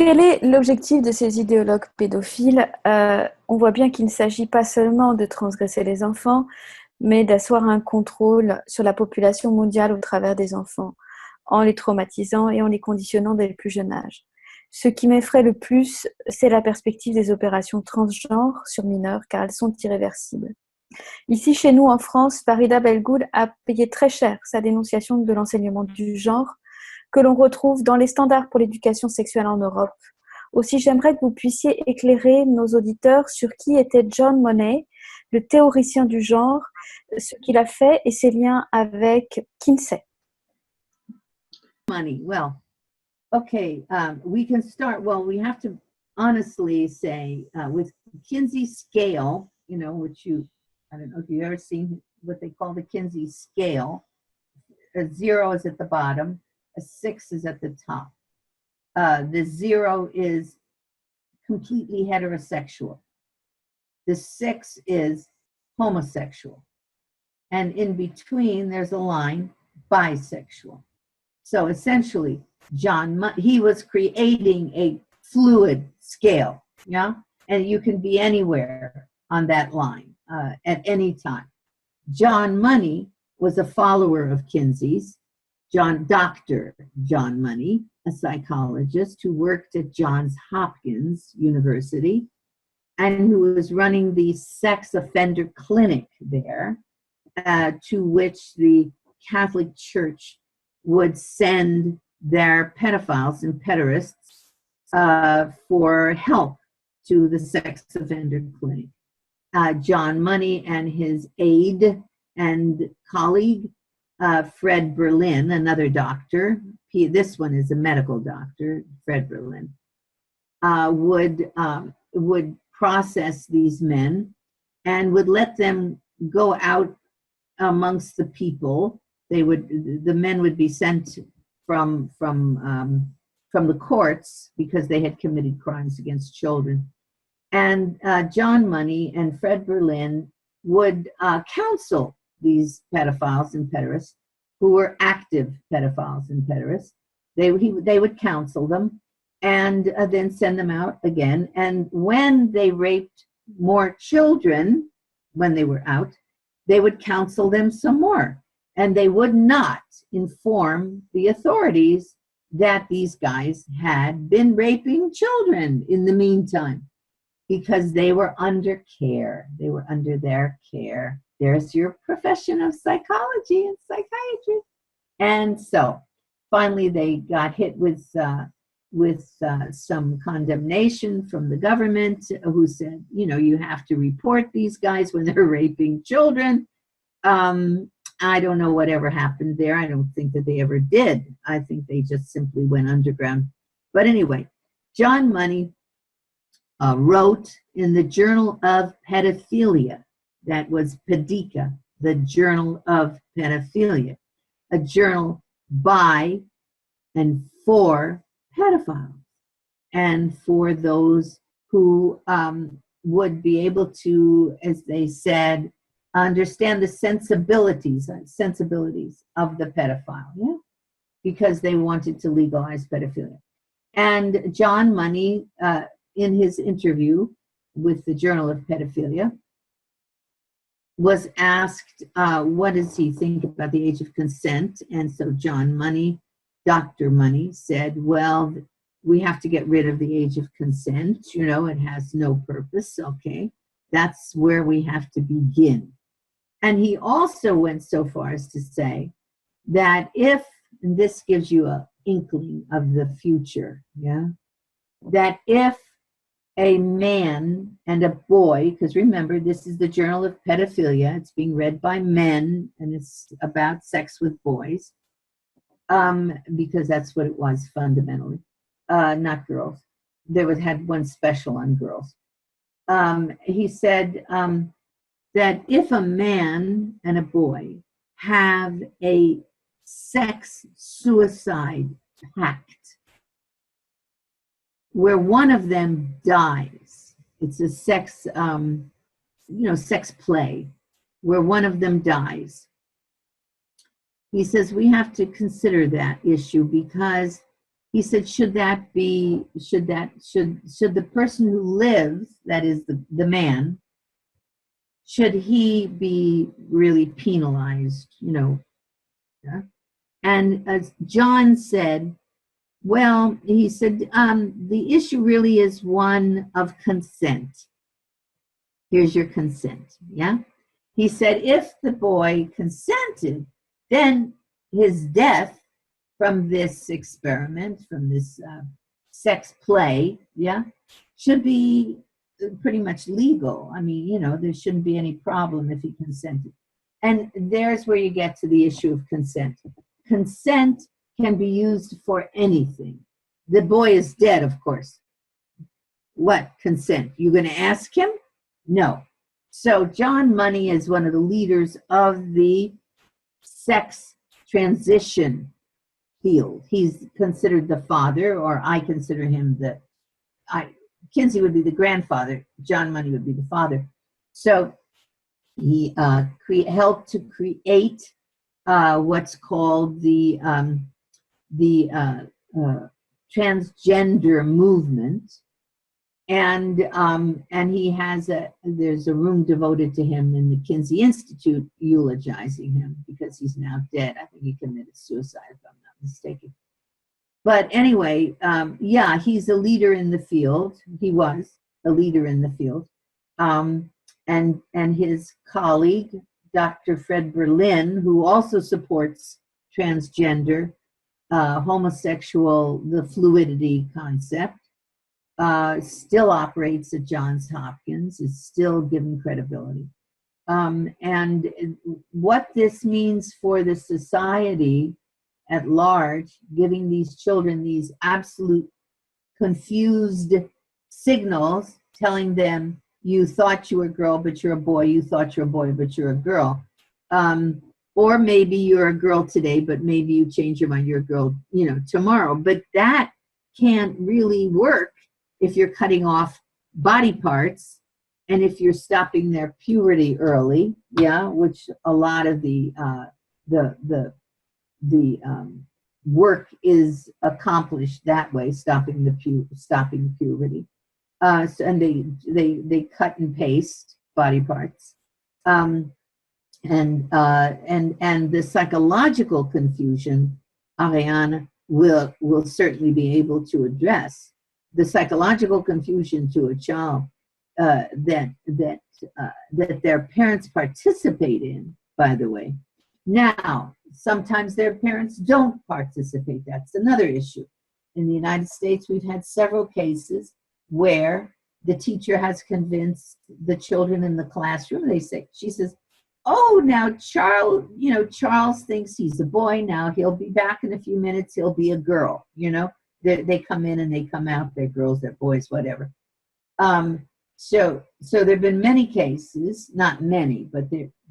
quel est l'objectif de ces idéologues pédophiles? On voit bien qu'il ne s'agit pas seulement de transgresser les enfants, mais d'asseoir un contrôle sur la population mondiale au travers des enfants, en les traumatisant et en les conditionnant dès le plus jeune âge. Ce qui m'effraie le plus, c'est la perspective des opérations transgenres sur mineurs, car elles sont irréversibles. Ici, chez nous, en France, Farida Belgoud a payé très cher sa dénonciation de l'enseignement du genre que l'on retrouve dans les standards pour l'éducation sexuelle en Europe. Aussi, j'aimerais que vous puissiez éclairer nos auditeurs sur qui était John Money, le théoricien du genre, ce qu'il a fait et ses liens avec Kinsey. Money. Well, okay, we can start. Well, we have to honestly say with Kinsey's scale, you know, which I don't know if you've ever seen what they call the Kinsey scale. A 0 is at the bottom, a 6 is at the top. The 0 is completely heterosexual. The 6 is homosexual. And in between, there's a line, bisexual. So essentially, he was creating a fluid scale, yeah? And you can be anywhere on that line at any time. John Money was a follower of Kinsey's. Dr. John Money, a psychologist who worked at Johns Hopkins University and who was running the sex offender clinic there, to which the Catholic Church would send their pedophiles and pederasts for help to the sex offender clinic. John Money and his aide and colleague, Fred Berlin, another doctor, this one is a medical doctor, Fred Berlin, would process these men and would let them go out amongst the people. The men would be sent from the courts because they had committed crimes against children. And John Money and Fred Berlin would counsel these pedophiles and pederasts who were active pedophiles and pederasts. They would counsel them and then send them out again. And when they raped more children, when they were out, they would counsel them some more. And they would not inform the authorities that these guys had been raping children in the meantime, because they were under care. They were under their care. There's your profession of psychology and psychiatry. And so finally they got hit with some condemnation from the government, who said, you know, you have to report these guys when they're raping children. I don't know whatever happened there. I don't think that they ever did. I think they just simply went underground. But anyway, John Money wrote in the Journal of Pedophilia, that was Pedica, the Journal of Pedophilia, a journal by and for pedophiles and for those who would be able to, as they said, understand the sensibilities of the pedophile, yeah, because they wanted to legalize pedophilia. And John Money, in his interview with the Journal of Pedophilia, was asked, what does he think about the age of consent? And so John Money, Dr. Money, said, well, we have to get rid of the age of consent. You know, it has no purpose. Okay, that's where we have to begin. And he also went so far as to say that if, and this gives you an inkling of the future, yeah, that if a man and a boy, because remember, this is the Journal of Pedophilia, it's being read by men, and it's about sex with boys, because that's what it was fundamentally, not girls. Had one special on girls. He said that if a man and a boy have a sex suicide pact, where one of them dies, it's a sex, sex play, where one of them dies. He says we have to consider that issue because He said, should the person who lives, that is the man, should he be really penalized, you know? Yeah? And as John said, well, he said, the issue really is one of consent. Here's your consent, yeah? He said, if the boy consented, then his death from this experiment, from this sex play, yeah, should be pretty much legal. I mean, you know, there shouldn't be any problem if he consented. And there's where you get to the issue of consent. Consent can be used for anything. The boy is dead, of course. What consent? You going to ask him? No. So John Money is one of the leaders of the sex transition field. He's considered the father, or I consider him Kinsey would be the grandfather, John Money would be the father. So he helped to create what's called the transgender movement, and he has there's a room devoted to him in the Kinsey Institute, eulogizing him because he's now dead. I think he committed suicide, if I'm not mistaken. But anyway, yeah, he's a leader in the field. He was a leader in the field, and his colleague, Dr. Fred Berlin, who also supports transgender, homosexual, the fluidity concept, still operates at Johns Hopkins, is still given credibility. And what this means for the society at large, giving these children these absolute confused signals, telling them, you thought you were a girl, but you're a boy, you thought you're a boy, but you're a girl. Or maybe you're a girl today, but maybe you change your mind, you're a girl, you know, tomorrow. But that can't really work if you're cutting off body parts and if you're stopping their puberty early, yeah, which a lot of the work is accomplished that way, stopping puberty. So, and they cut and paste body parts, and the psychological confusion, Ariane will certainly be able to address the psychological confusion to a child that their parents participate in. By the way, now sometimes their parents don't participate. That's another issue. In the United States, we've had several cases where the teacher has convinced the children in the classroom. She says, oh, now Charles thinks he's a boy. Now he'll be back in a few minutes. He'll be a girl. You know, they come in and they come out. They're girls, they're boys, whatever. So there have been many cases, not many, but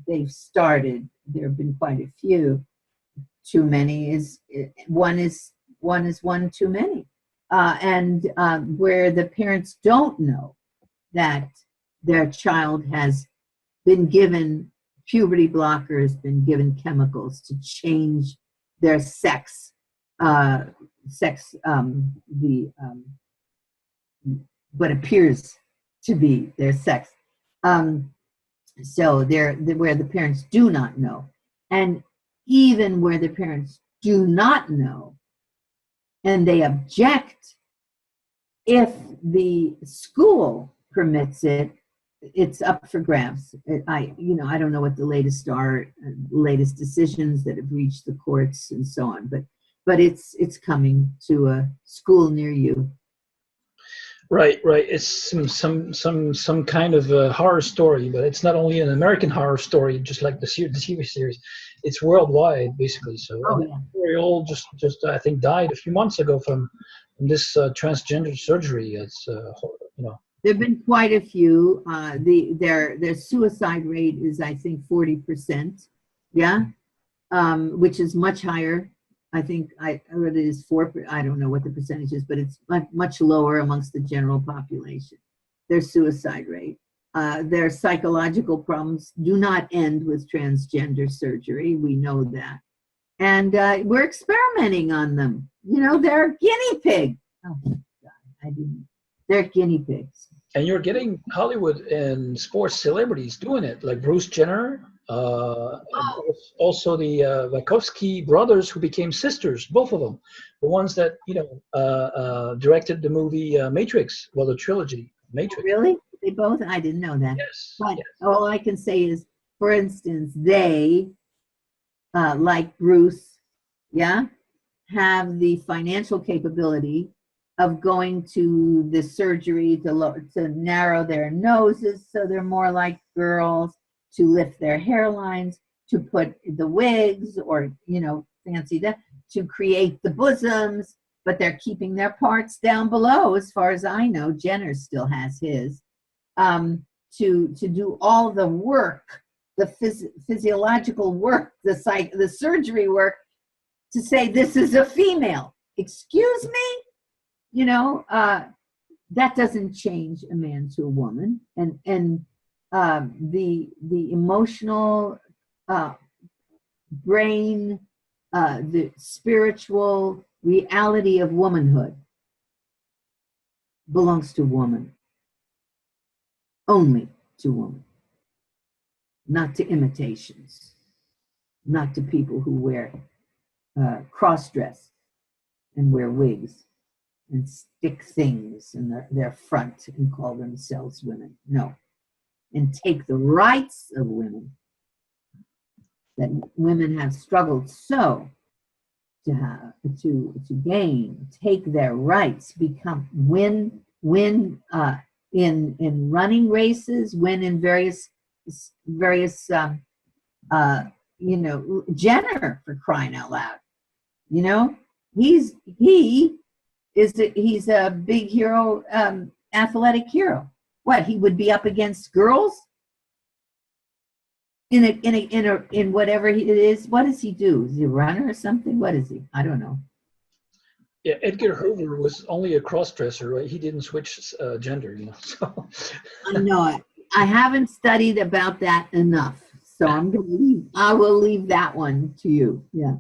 they've started. There have been quite a few. Too many is one too many. And where the parents don't know that their child has been given puberty blockers, been given chemicals to change their sex, what appears to be their sex. So where the parents do not know. And even where the parents do not know and they object, if the school permits it, it's up for grabs. I don't know what the latest decisions that have reached the courts and so on, but it's coming to a school near you. Right. It's some kind of a horror story, but it's not only an American horror story, just like the TV series. It's worldwide, basically. So we all just I think died a few months ago from this transgender surgery. It's There've been quite a few. Their suicide rate is, I think, 40%. Yeah, which is much higher. I think it is 4%. I don't know what the percentage is, but it's much lower amongst the general population. Their suicide rate, their psychological problems do not end with transgender surgery. We know that. And we're experimenting on them. You know, they're guinea pig. Oh God, I didn't. They're guinea pigs. And you're getting Hollywood and sports celebrities doing it, like Bruce Jenner, and also the Wachowski brothers, who became sisters, both of them, the ones that directed the movie Matrix, well, the trilogy Matrix. Really? They both? I didn't know that. Yes. But yes. all I can say is, for instance, they, like Bruce, yeah, have the financial capability of going to the surgery to narrow their noses so they're more like girls, to lift their hairlines, to put the wigs or, fancy that, to create the bosoms, but they're keeping their parts down below, as far as I know. Jenner still has his. To do all the work, the physiological work, the surgery work, to say this is a female. Excuse me? That doesn't change a man to a woman. And the emotional brain, the spiritual reality of womanhood belongs to woman. Only to woman. Not to imitations. Not to people who wear cross-dress and wear wigs and stick things in their front and call themselves women. No. And take the rights of women that women have struggled so to gain, take their rights, become, win in running races, win in various Jenner, for crying out loud. He's a big hero, athletic hero. What, he would be up against girls in whatever it is? What does he do? Is he a runner or something? What is he? I don't know. Yeah, Edgar Hoover was only a cross-dresser, right? He didn't switch gender, So. I know it. I haven't studied about that enough, so I will leave that one to you. Yeah.